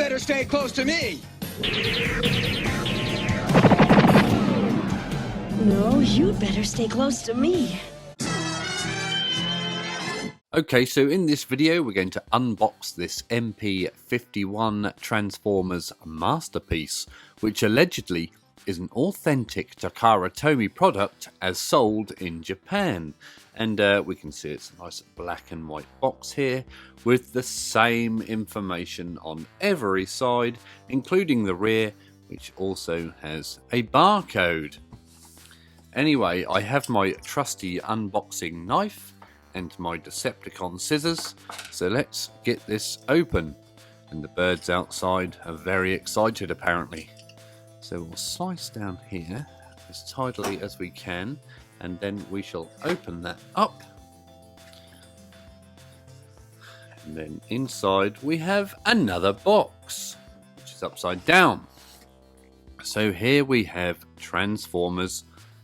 better stay close to me. No, you'd better stay close to me. Okay, so in this video we're going to unbox this MP51 Transformers masterpiece, which allegedly is an authentic Takara Tomy product as sold in Japan. And we can see it's a nice black and white box here with the same information on every side, including the rear, which also has a barcode. Anyway, I have my trusty unboxing knife and my Decepticon scissors, so let's get this open. And the birds outside are very excited apparently. So we'll slice down here as tidily as we can, and then we shall open that up. And then inside we have another box, which is upside down. So here we have Transformers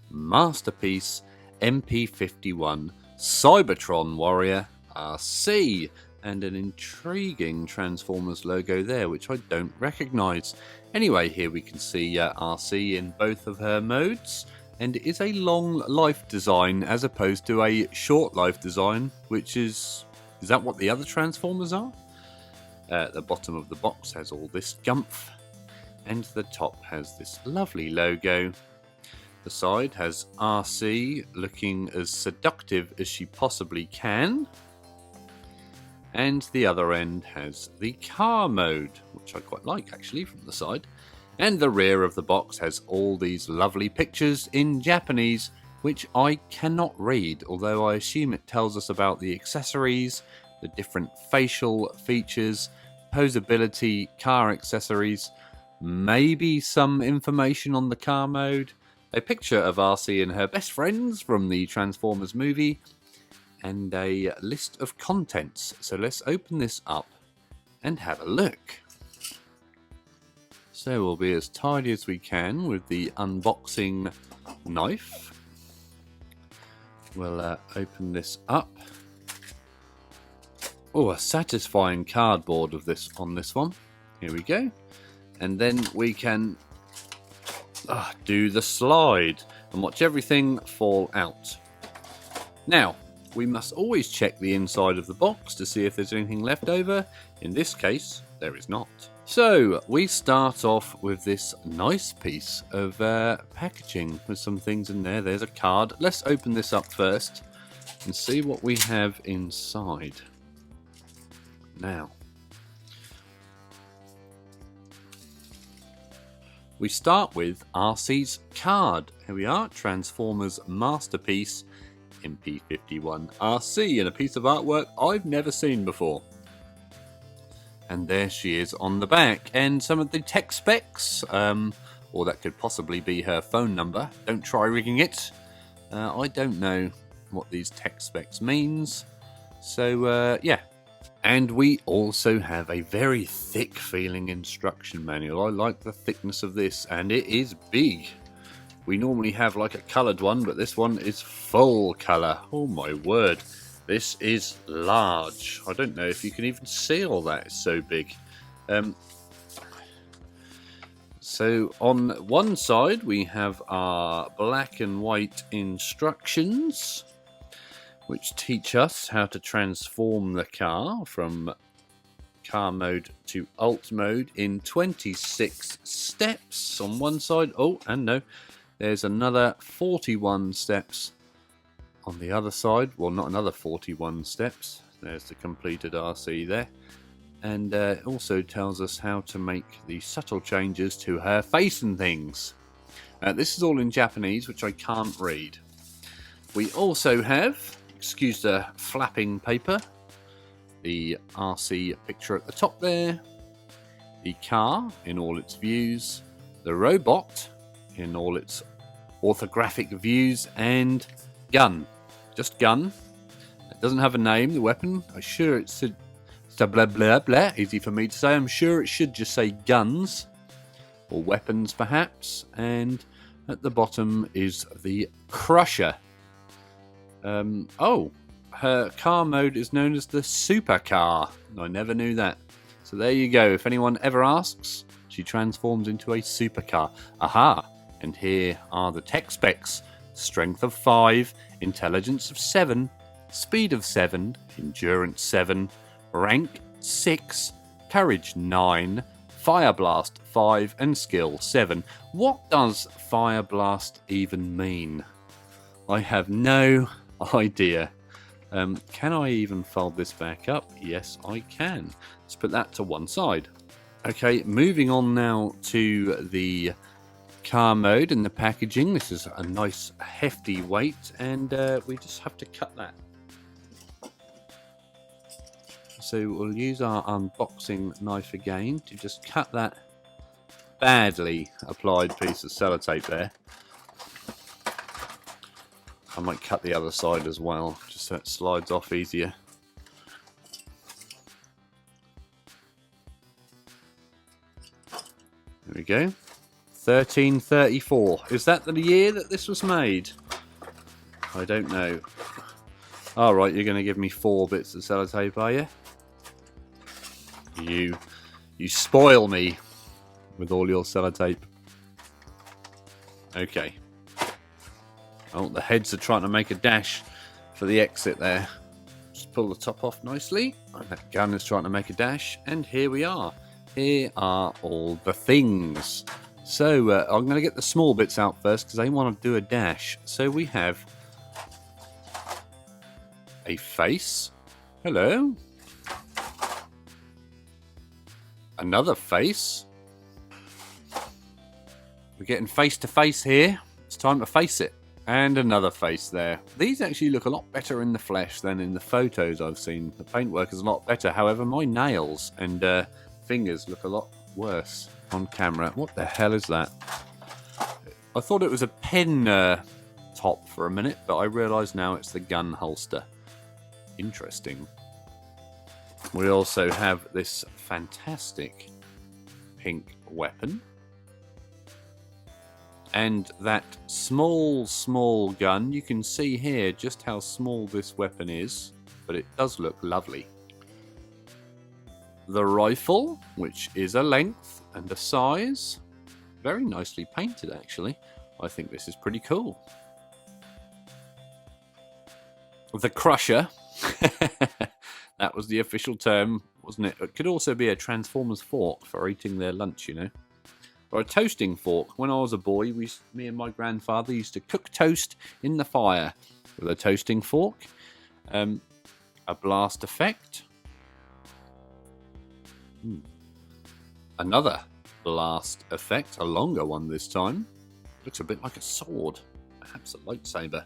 Masterpiece MP51 Cybertron Warrior Arcee, and an intriguing Transformers logo there, which I don't recognise. Anyway, here we can see Arcee in both of her modes, and it is a long life design as opposed to a short life design, which is that what the other Transformers are? The bottom of the box has all this gumph, and the top has this lovely logo. The side has Arcee looking as seductive as she possibly can. And the other end has the car mode, which I quite like actually from the side. And the rear of the box has all these lovely pictures in Japanese, which I cannot read, although I assume it tells us about the accessories, the different facial features, posability, car accessories, maybe some information on the car mode, a picture of Arcee and her best friends from the Transformers movie, and a list of contents. So let's open this up and have a look. So we'll be as tidy as we can with the unboxing knife. We'll open this up. Oh, a satisfying cardboard of this on this one. Here we go. And then we can do the slide and watch everything fall out. Now, we must always check the inside of the box to see if there's anything left over. In this case, there is not. So, we start off with this nice piece of packaging with some things in there. There's a card. Let's open this up first and see what we have inside. Now, we start with Arcee's card. Here we are, Transformers Masterpiece MP51 Arcee, and a piece of artwork I've never seen before. And there she is on the back, and some of the tech specs, or that could possibly be her phone number. Don't try rigging it. I don't know what these tech specs means. So yeah. And we also have a very thick feeling instruction manual. I like the thickness of this, and it is big. We normally have like a coloured one, but this one is full colour. Oh my word, this is large. I don't know if you can even see all that, it's so big. So on one side we have our black and white instructions, which teach us how to transform the car from car mode to alt mode in 26 steps on one side. Oh, and no, there's another 41 steps on the other side. Well, not another 41 steps. There's the completed Arcee there. And it also tells us how to make the subtle changes to her face and things. This is all in Japanese, which I can't read. We also have, excuse the flapping paper, the Arcee picture at the top there, the car in all its views, the robot in all its orthographic views, and gun. Just gun. It doesn't have a name, the weapon. I'm sure it's blah blah blah, easy for me to say. I'm sure it should just say guns, or weapons perhaps, and at the bottom is the Crusher. Oh, her car mode is known as the supercar. I never knew that. So there you go. If anyone ever asks, she transforms into a supercar. Aha! And here are the tech specs. Strength of 5, intelligence of 7, speed of 7, endurance 7, rank 6, courage 9, fire blast 5, and skill 7. What does fire blast even mean? I have no idea. Can I even fold this back up? Yes, I can. Let's put that to one side. Okay, moving on now to the car mode and the packaging. This is a nice hefty weight, and we just have to cut that. So we'll use our unboxing knife again to just cut that badly applied piece of sellotape there. I might cut the other side as well, just so it slides off easier. There we go. 1334. Is that the year that this was made? I don't know. Alright, you're going to give me 4 bits of sellotape, are you? You spoil me with all your sellotape. Okay. Oh, the heads are trying to make a dash for the exit there. Just pull the top off nicely. And that gun is trying to make a dash. And here we are. Here are all the things. So I'm going to get the small bits out first because I want to do a dash. So we have a face. Hello. Another face. We're getting face to face here. It's time to face it. And another face there. These actually look a lot better in the flesh than in the photos I've seen. The paintwork is a lot better. However, my nails and fingers look a lot worse on camera. What the hell is that? I thought it was a pen top for a minute, but I realise now it's the gun holster. Interesting. We also have this fantastic pink weapon. And that small gun, you can see here just how small this weapon is, but it does look lovely. The rifle, which is a length and a size, very nicely painted actually. I think this is pretty cool. The crusher, that was the official term, wasn't it? It could also be a Transformers fork for eating their lunch, you know. Or a toasting fork. When I was a boy, me and my grandfather used to cook toast in the fire with a toasting fork. A blast effect. Another blast effect, a longer one this time. Looks a bit like a sword, perhaps a lightsaber.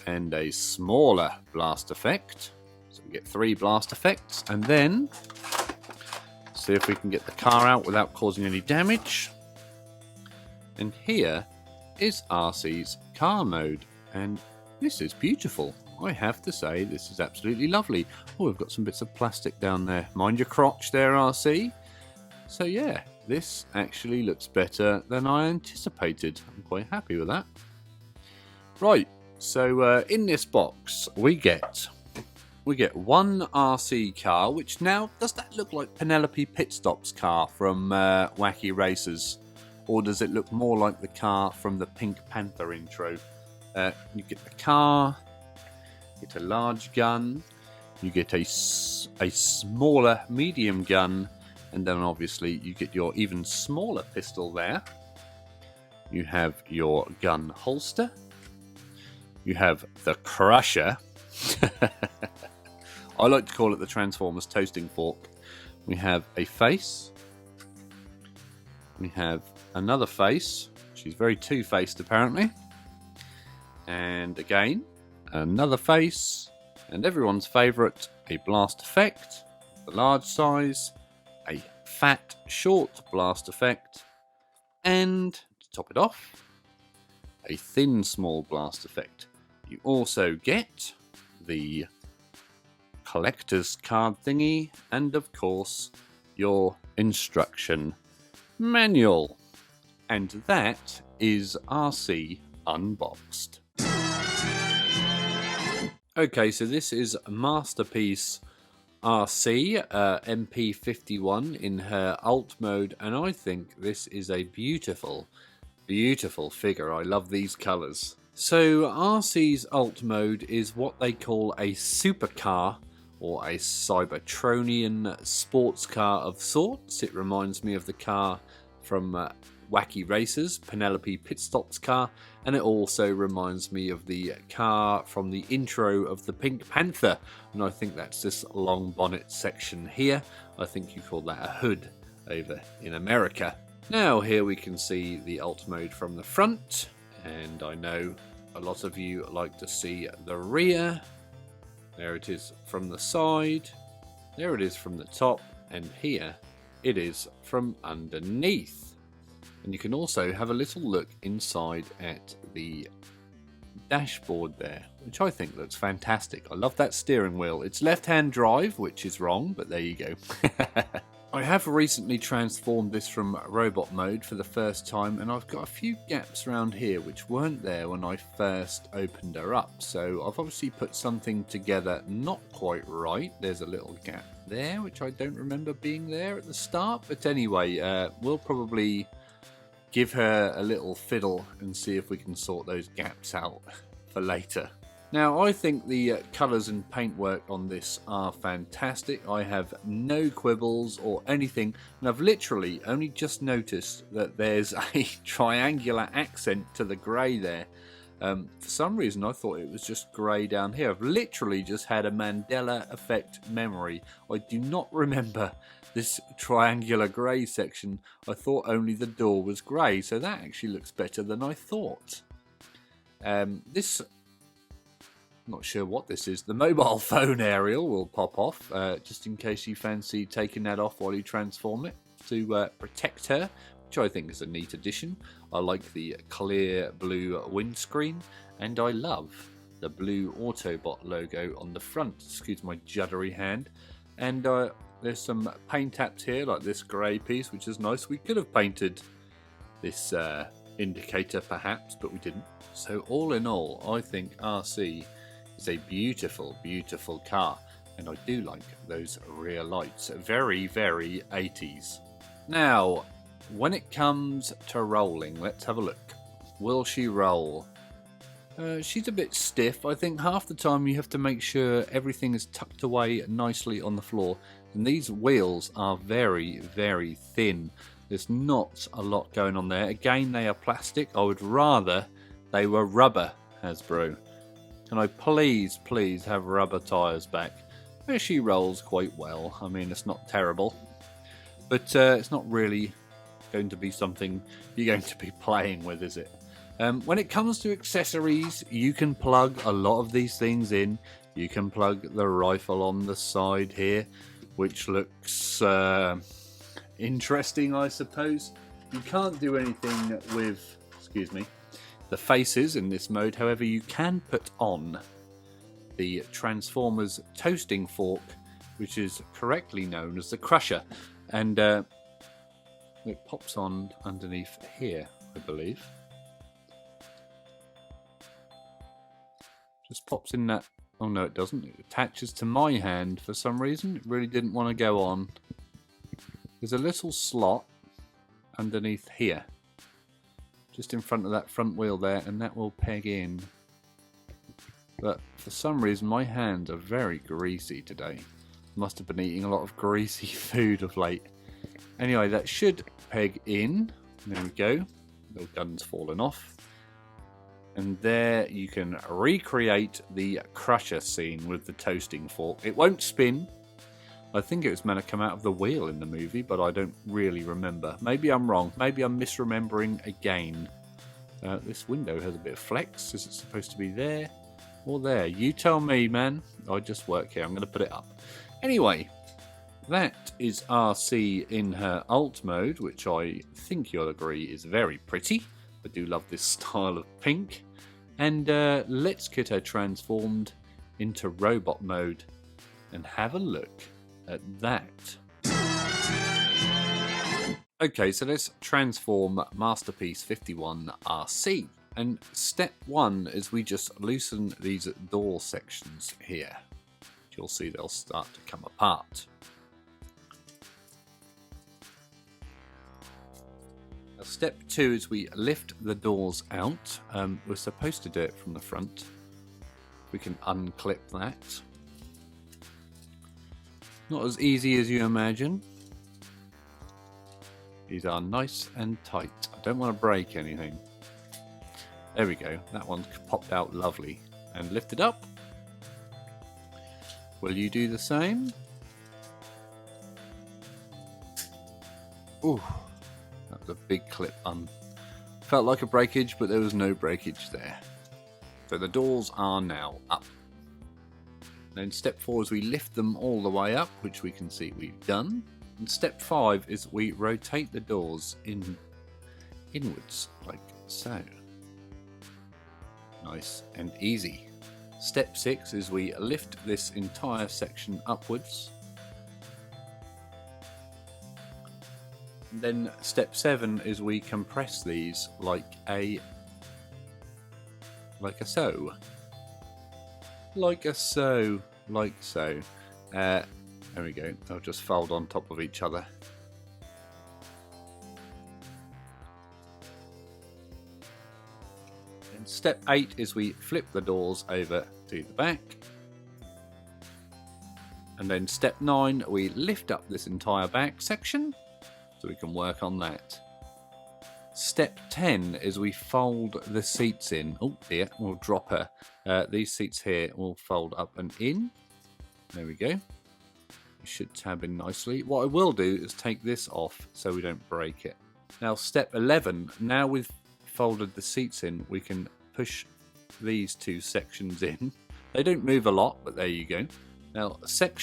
And a smaller blast effect. So we get 3 blast effects, and then see if we can get the car out without causing any damage. And here is Arcee's car mode. And this is beautiful. I have to say, this is absolutely lovely. Oh, we've got some bits of plastic down there. Mind your crotch there, Arcee. So yeah, this actually looks better than I anticipated. I'm quite happy with that. Right, so in this box we get one Arcee car, which now, does that look like Penelope Pitstop's car from Wacky Racers? Or does it look more like the car from the Pink Panther intro? You get the car, you get a large gun, you get a smaller medium gun, and then obviously you get your even smaller pistol there. You have your gun holster. You have the crusher. I like to call it the Transformers toasting fork. We have a face. We have another face. She's very two-faced apparently. And again, another face. And everyone's favourite, a blast effect. The large size. A fat, short blast effect. And, to top it off, a thin, small blast effect. You also get the collector's card thingy, and of course your instruction manual. And that is Arcee unboxed. Okay, so this is Masterpiece Arcee, MP51 in her alt mode, and I think this is a beautiful, beautiful figure. I love these colours. So Arcee's alt mode is what they call a supercar, or a Cybertronian sports car of sorts. It reminds me of the car from Wacky Racers, Penelope Pitstop's car, and it also reminds me of the car from the intro of the Pink Panther, and I think that's this long bonnet section here. I think you call that a hood over in America. Now here we can see the alt mode from the front, and I know a lot of you like to see the rear. There it is from the side, there it is from the top, and here it is from underneath. And you can also have a little look inside at the dashboard there, which I think looks fantastic. I love that steering wheel. It's left-hand drive, which is wrong, but there you go. I have recently transformed this from robot mode for the first time, and I've got a few gaps around here which weren't there when I first opened her up. So I've obviously put something together not quite right. There's a little gap there, which I don't remember being there at the start. But anyway, we'll probably give her a little fiddle and see if we can sort those gaps out for later. Now, I think the colours and paintwork on this are fantastic. I have no quibbles or anything, and I've literally only just noticed that there's a triangular accent to the grey there. For some reason I thought it was just grey down here. I've literally just had a Mandela effect memory. I do not remember this triangular grey section. I thought only the door was grey, so that actually looks better than I thought. This, not sure what this is. The mobile phone aerial will pop off, just in case you fancy taking that off while you transform it to protect her, which I think is a neat addition. I like the clear blue windscreen, and I love the blue Autobot logo on the front. Excuse my juddery hand. And there's some paint apps here, like this grey piece, which is nice. We could have painted this indicator perhaps, but we didn't. So all in all, I think Arcee is a beautiful, beautiful car, and I do like those rear lights. Very, very 80s. Now, when it comes to rolling, let's have a look. Will she roll? She's a bit stiff. I think half the time you have to make sure everything is tucked away nicely on the floor, and these wheels are very, very thin. There's not a lot going on there. Again, they are plastic. I would rather they were rubber, Hasbro. Can I please, please have rubber tyres back? She rolls quite well. I mean, it's not terrible, but it's not really going to be something you're going to be playing with, is it? When it comes to accessories, you can plug a lot of these things in. You can plug the rifle on the side here, which looks interesting, I suppose. You can't do anything with, excuse me, the faces in this mode. However, you can put on the Transformers toasting fork, which is correctly known as the Crusher, and it pops on underneath here, I believe. Just pops in that. Oh no, it doesn't. It attaches to my hand for some reason. It really didn't want to go on. There's a little slot underneath here, just in front of that front wheel there, and that will peg in. But for some reason my hands are very greasy today. Must have been eating a lot of greasy food of late. Anyway, that should peg in. There we go. The gun's fallen off. And there you can recreate the Crusher scene with the toasting fork. It won't spin. I think it was meant to come out of the wheel in the movie, but I don't really remember. Maybe I'm wrong. Maybe I'm misremembering again. This window has a bit of flex. Is it supposed to be there or there? You tell me, man. I just work here. I'm going to put it up. Anyway, that is Arcee in her alt mode, which I think you'll agree is very pretty. I do love this style of pink. And let's get her transformed into robot mode and have a look at that. Okay, so let's transform Masterpiece 51 Arcee. And step one is we just loosen these door sections here. you'll see they'll start to come apart. Now, step 2 is we lift the doors out. We're supposed to do it from the front. We can unclip that. Not as easy as you imagine. These are nice and tight. I don't want to break anything. There we go. That one's popped out lovely. And lift it up. Will you do the same? Ooh, that was a big clip. Felt like a breakage, but there was no breakage there. So the doors are now up. Then step 4 is we lift them all the way up, which we can see we've done. And step 5 is we rotate the doors inwards, like so. Nice and easy. Step 6 is we lift this entire section upwards. And then step 7 is we compress these like a so. Like so. There we go. They'll just fold on top of each other. And step 8 is we flip the doors over to the back. And then step 9, we lift up this entire back section so we can work on that. Step 10 is we fold the seats in. Oh dear, we'll drop her. These seats here will fold up and in. There we go. You should tab in nicely. What I will do is take this off so we don't break it. Now step 11, now we've folded the seats in, we can push these two sections in. They don't move a lot, but there you go. Now step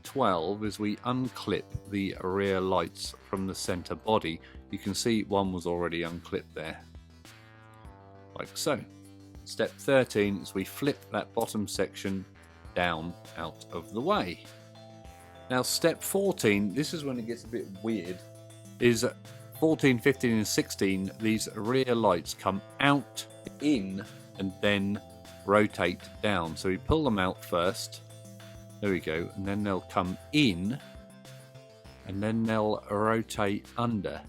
12 is we unclip the rear lights from the center body. You can see one was already unclipped there, like so. Step 13 is we flip that bottom section down out of the way. Now step 14, this is when it gets a bit weird, is 14, 15 and 16, these rear lights come out, in, and then rotate down. So we pull them out first, there we go, and then they'll come in, and then they'll rotate under,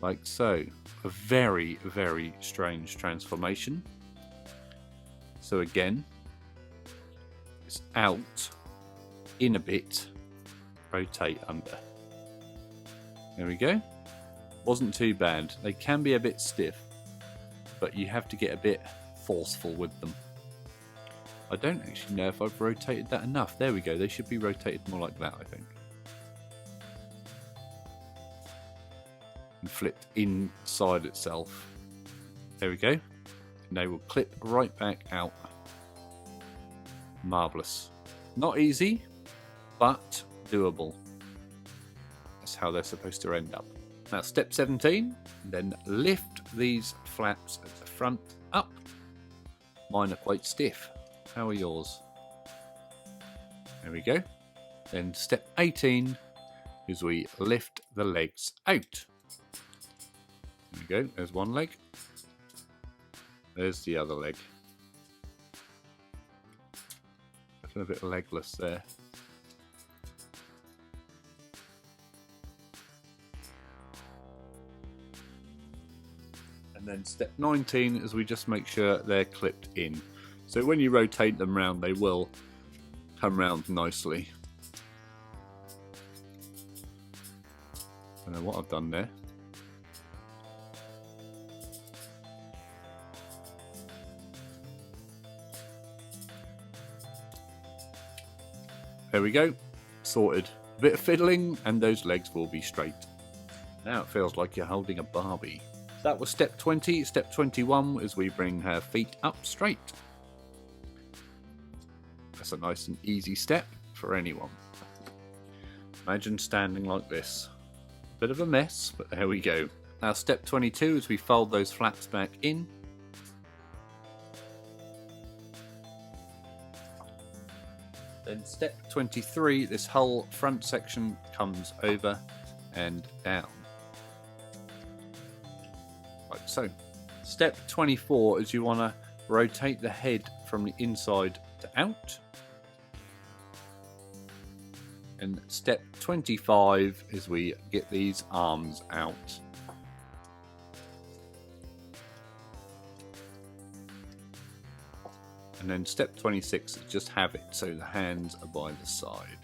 like so. A very, very strange transformation. So again, it's out, in a bit, rotate under. There we go. Wasn't too bad. They can be a bit stiff, but you have to get a bit forceful with them. I don't actually know if I've rotated that enough. There we go. They should be rotated more like that, I think. And flipped inside itself. There we go. And they will clip right back out. Marvellous. Not easy, but doable. That's how they're supposed to end up. Now step 17, then lift these flaps at the front up. Mine are quite stiff. How are yours? There we go. Then step 18 is we lift the legs out. There we go, there's one leg. There's the other leg. Looking a bit legless there. And then step 19 is we just make sure they're clipped in. So when you rotate them round, they will come round nicely. I don't know what I've done there. There we go, sorted. A bit of fiddling and those legs will be straight. Now it feels like you're holding a Barbie. That was step 20. Step 21 is we bring her feet up straight. That's a nice and easy step for anyone. Imagine standing like this. Bit of a mess, but there we go. Now step 22 is we fold those flaps back in. Then step 23, this whole front section comes over and down. Like so. Step 24 is you want to rotate the head from the inside to out. And step 25 is we get these arms out. And then step 26 is just have it so the hands are by the side.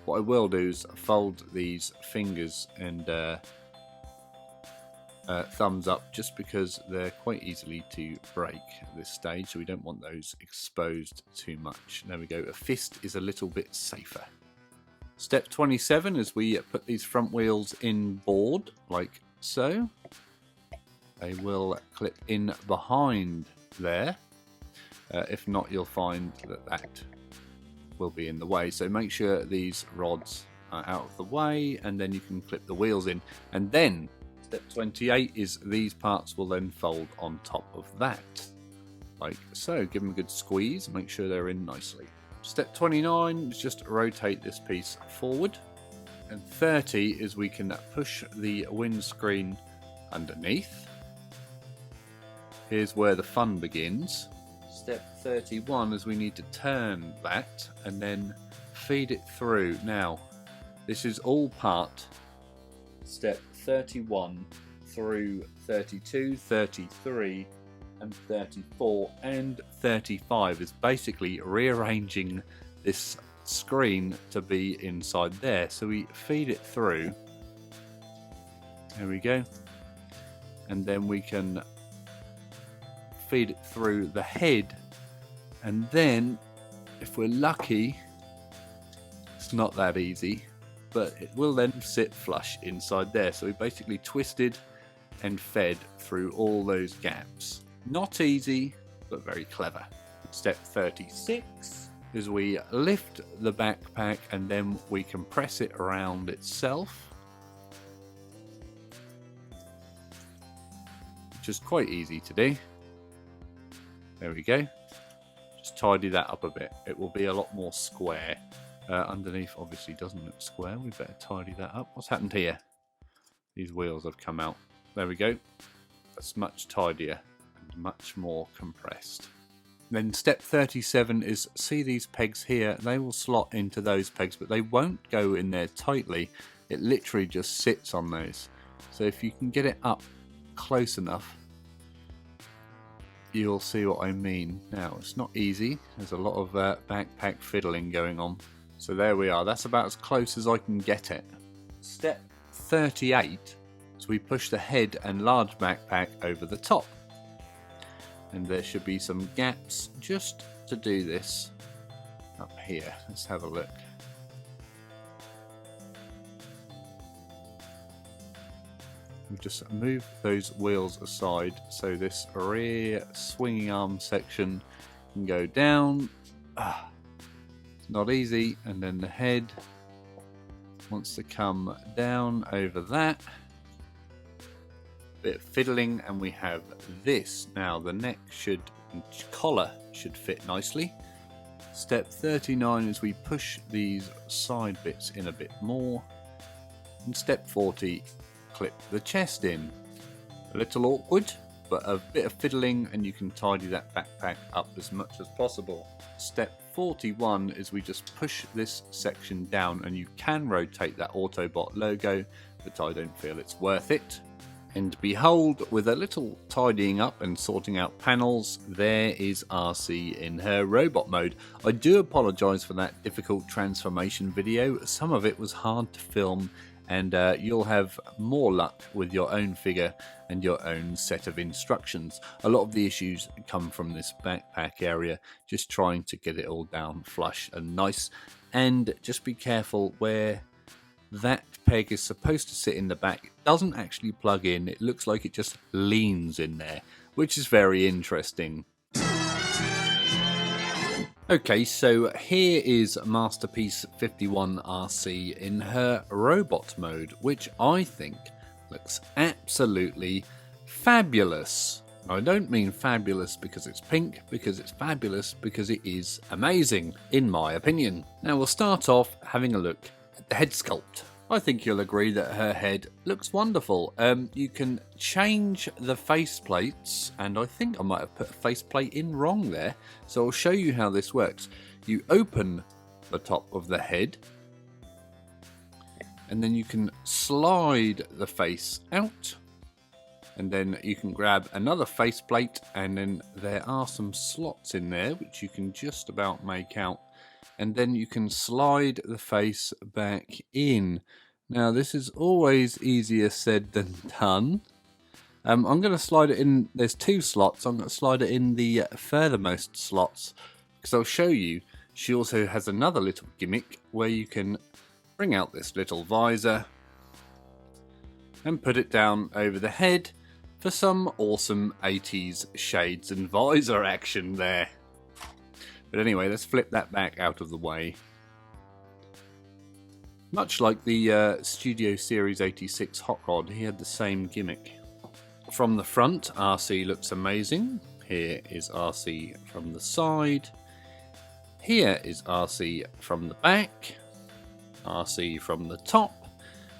What I will do is fold these fingers and thumbs up, just because they're quite easily to break at this stage, so we don't want those exposed too much. There we go, a fist is a little bit safer. Step 27 is we put these front wheels in board, like so. They will clip in behind there. If not, you'll find that will be in the way. So make sure these rods are out of the way, and then you can clip the wheels in. And then step 28 is these parts will then fold on top of that, like so. Give them a good squeeze, make sure they're in nicely. Step 29 is just rotate this piece forward. And 30 is we can push the windscreen underneath. Here's where the fun begins. Step 31 is we need to turn that and then feed it through. Now, this is all part step 31 through 32, 33 and 34 and 35 is basically rearranging this screen to be inside there. So we feed it through. There we go. And then we can feed it through the head, and then if we're lucky, it's not that easy, but it will then sit flush inside there. So we basically twisted and fed through all those gaps. Not easy, but very clever. Step 36 is we lift the backpack and then we compress it around itself, which is quite easy to do. There we go. Just tidy that up a bit. It will be a lot more square. Underneath obviously doesn't look square. We better tidy that up. What's happened here? These wheels have come out. There we go. That's much tidier and much more compressed. Then step 37 is, see these pegs here? They will slot into those pegs, but they won't go in there tightly. It literally just sits on those. So if you can get it up close enough, you'll see what I mean. Now, it's not easy. There's a lot of backpack fiddling going on. So there we are. That's about as close as I can get it. Step 38 is we push the head and large backpack over the top. And there should be some gaps just to do this up here. Let's have a look. We'll just move those wheels aside so this rear swinging arm section can go down. It's not easy. And then the head wants to come down over that. Bit of fiddling and we have this. Now the neck should, collar should fit nicely. Step 39 is we push these side bits in a bit more. And step 40, clip the chest in. A little awkward, but a bit of fiddling and you can tidy that backpack up as much as possible. Step 41 is we just push this section down, and you can rotate that Autobot logo, but I don't feel it's worth it. And behold, with a little tidying up and sorting out panels, there is Arcee in her robot mode. I do apologise for that difficult transformation video. Some of it was hard to film, and you'll have more luck with your own figure and your own set of instructions. A lot of the issues come from this backpack area, just trying to get it all down flush and nice. And just be careful where that peg is supposed to sit in the back. It doesn't actually plug in. It looks like it just leans in there, which is very interesting. Okay, so here is Masterpiece 51 Arcee in her robot mode, which I think looks absolutely fabulous. I don't mean fabulous because it's pink, because it's fabulous because it is amazing, in my opinion. Now we'll start off having a look at the head sculpt. I think you'll agree that her head looks wonderful. You can change the faceplates, and I think I might have put a faceplate in wrong there, so I'll show you how this works. You open the top of the head, and then you can slide the face out, and then you can grab another faceplate, and then there are some slots in there which you can just about make out, and then you can slide the face back in. Now this is always easier said than done. I'm going to slide it in, there's 2 slots, I'm going to slide it in the furthermost slots, because I'll show you she also has another little gimmick where you can bring out this little visor and put it down over the head for some awesome 80s shades and visor action there. But anyway, let's flip that back out of the way. Much like the Studio Series 86 Hot Rod, he had the same gimmick. From the front, Arcee looks amazing. Here is Arcee from the side. Here is Arcee from the back. Arcee from the top.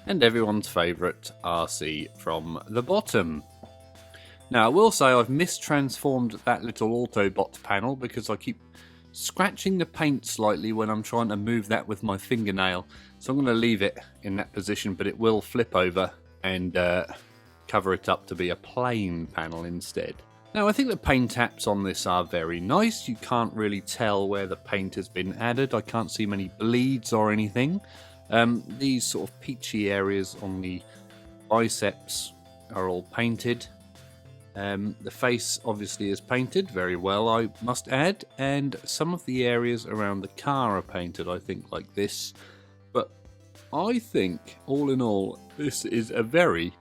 And everyone's favourite, Arcee from the bottom. Now, I will say I've mistransformed that little Autobot panel because I keep scratching the paint slightly when I'm trying to move that with my fingernail. So I'm going to leave it in that position, but it will flip over and cover it up to be a plain panel instead. Now, I think the paint apps on this are very nice. You can't really tell where the paint has been added. I can't see many bleeds or anything. These sort of peachy areas on the biceps are all painted. The face obviously is painted very well, I must add, and some of the areas around the car are painted, I think, like this. But I think, all in all, this is a very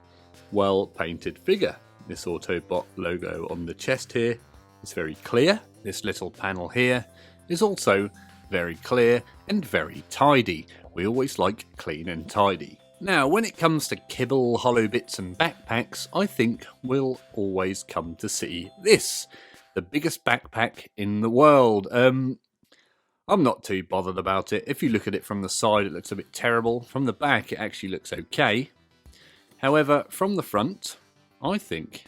well painted figure. This Autobot logo on the chest here is very clear. This little panel here is also very clear and very tidy. We always like clean and tidy. Now, when it comes to kibble, hollow bits and backpacks, I think we'll always come to see this. The biggest backpack in the world. I'm not too bothered about it. If you look at it from the side, it looks a bit terrible. From the back, it actually looks okay. However, from the front, I think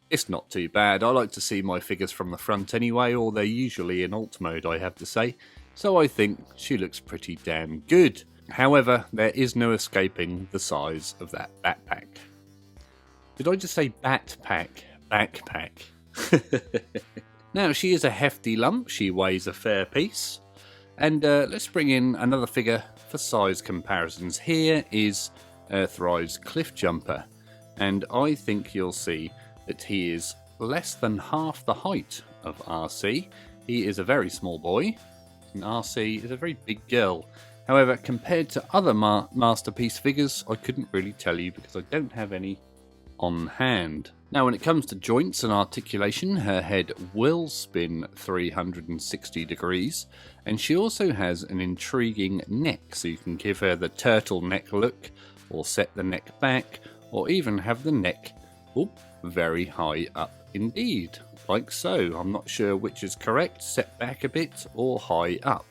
it's not too bad. I like to see my figures from the front anyway, or they're usually in alt mode, I have to say. So I think she looks pretty damn good. However, there is no escaping the size of that backpack. Did I just say batpack? Backpack. Now, she is a hefty lump. She weighs a fair piece. And let's bring in another figure for size comparisons. Here is Earthrise Cliffjumper. And I think you'll see that he is less than half the height of Arcee. He is a very small boy, and Arcee is a very big girl. However, compared to other Masterpiece figures, I couldn't really tell you because I don't have any on hand. Now, when it comes to joints and articulation, her head will spin 360 degrees, and she also has an intriguing neck, so you can give her the turtleneck look, or set the neck back, or even have the neck very high up indeed, like so. I'm not sure which is correct, set back a bit or high up.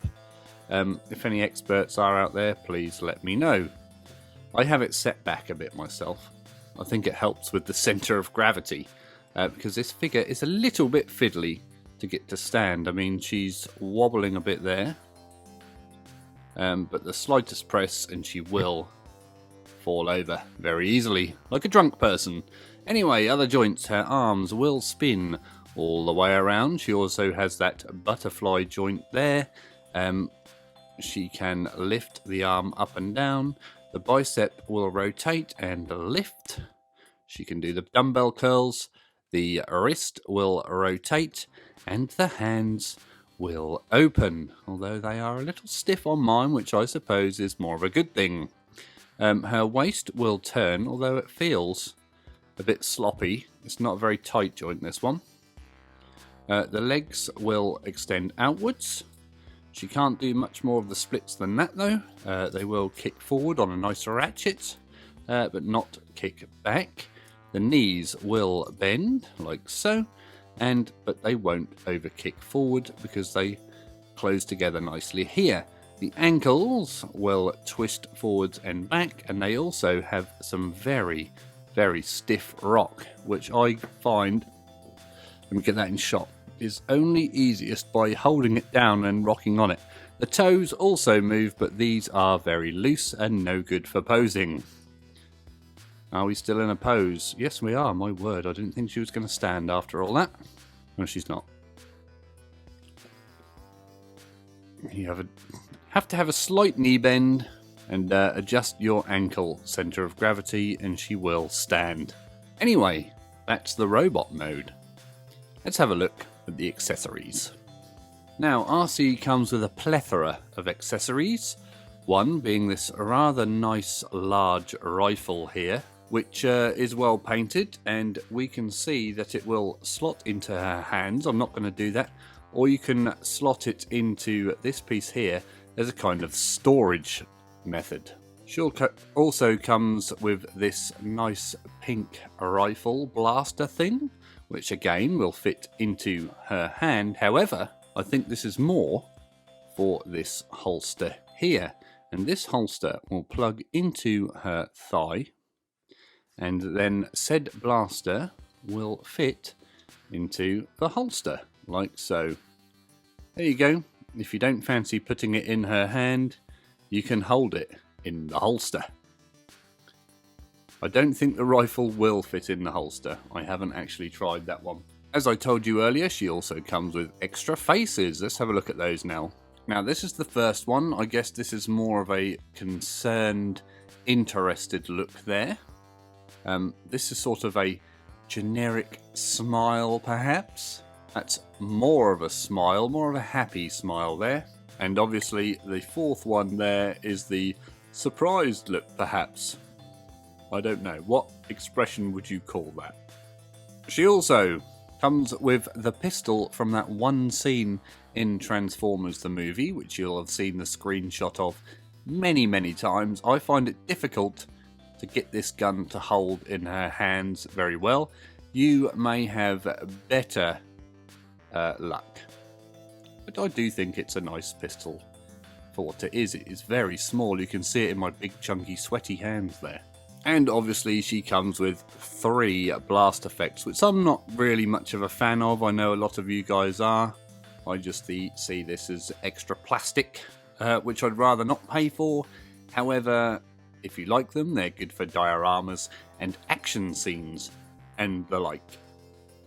If any experts are out there, please let me know. I have it set back a bit myself. I think it helps with the centre of gravity, because this figure is a little bit fiddly to get to stand. I mean, she's wobbling a bit there, but the slightest press and she will fall over very easily, like a drunk person. Anyway, other joints, her arms will spin all the way around. She also has that butterfly joint there. She can lift the arm up and down. The bicep will rotate and lift. She can do the dumbbell curls. The wrist will rotate and the hands will open, although they are a little stiff on mine, which I suppose is more of a good thing. Her waist will turn, although it feels a bit sloppy. It's not a very tight joint, this one. The legs will extend outwards. She can't do much more of the splits than that, though. They will kick forward on a nice ratchet, but not kick back. The knees will bend, like so, but they won't overkick forward because they close together nicely here. The ankles will twist forwards and back, and they also have some very, very stiff rock, which I find, let me get that in shot, is only easiest by holding it down and rocking on it. The toes also move, but these are very loose and no good for posing. Are we still in a pose? Yes, we are. My word, I didn't think she was going to stand after all that. No, she's not. You have to have a slight knee bend and adjust your ankle center of gravity, and she will stand. Anyway, that's the robot mode. Let's have a look at the accessories. Now, Arcee comes with a plethora of accessories. One being this rather nice large rifle here, which is well painted, and we can see that it will slot into her hands. I'm not going to do that. Or you can slot it into this piece here as a kind of storage method. She also comes with this nice pink rifle blaster thing, which again will fit into her hand. However, I think this is more for this holster here. And this holster will plug into her thigh, and then said blaster will fit into the holster, like so. There you go. If you don't fancy putting it in her hand, you can hold it in the holster. I don't think the rifle will fit in the holster. I haven't actually tried that one. As I told you earlier, she also comes with extra faces. Let's have a look at those now. Now, this is the first one. I guess this is more of a concerned, interested look there. This is sort of a generic smile, perhaps. That's more of a smile, more of a happy smile there. And obviously the fourth one there is the surprised look, perhaps. I don't know. What expression would you call that? She also comes with the pistol from that one scene in Transformers the movie, which you'll have seen the screenshot of many, many times. I find it difficult to get this gun to hold in her hands very well. You may have better luck. But I do think it's a nice pistol for what it is. It is very small. You can see it in my big chunky sweaty hands there. And obviously she comes with 3 blast effects, which I'm not really much of a fan of. I know a lot of you guys are. I just see this as extra plastic, which I'd rather not pay for. However, if you like them, they're good for dioramas and action scenes and the like.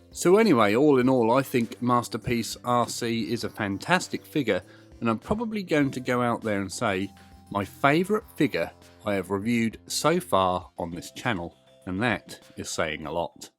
So anyway, all in all, I think Masterpiece Arcee is a fantastic figure, and I'm probably going to go out there and say my favourite figure I have reviewed so far on this channel, and that is saying a lot.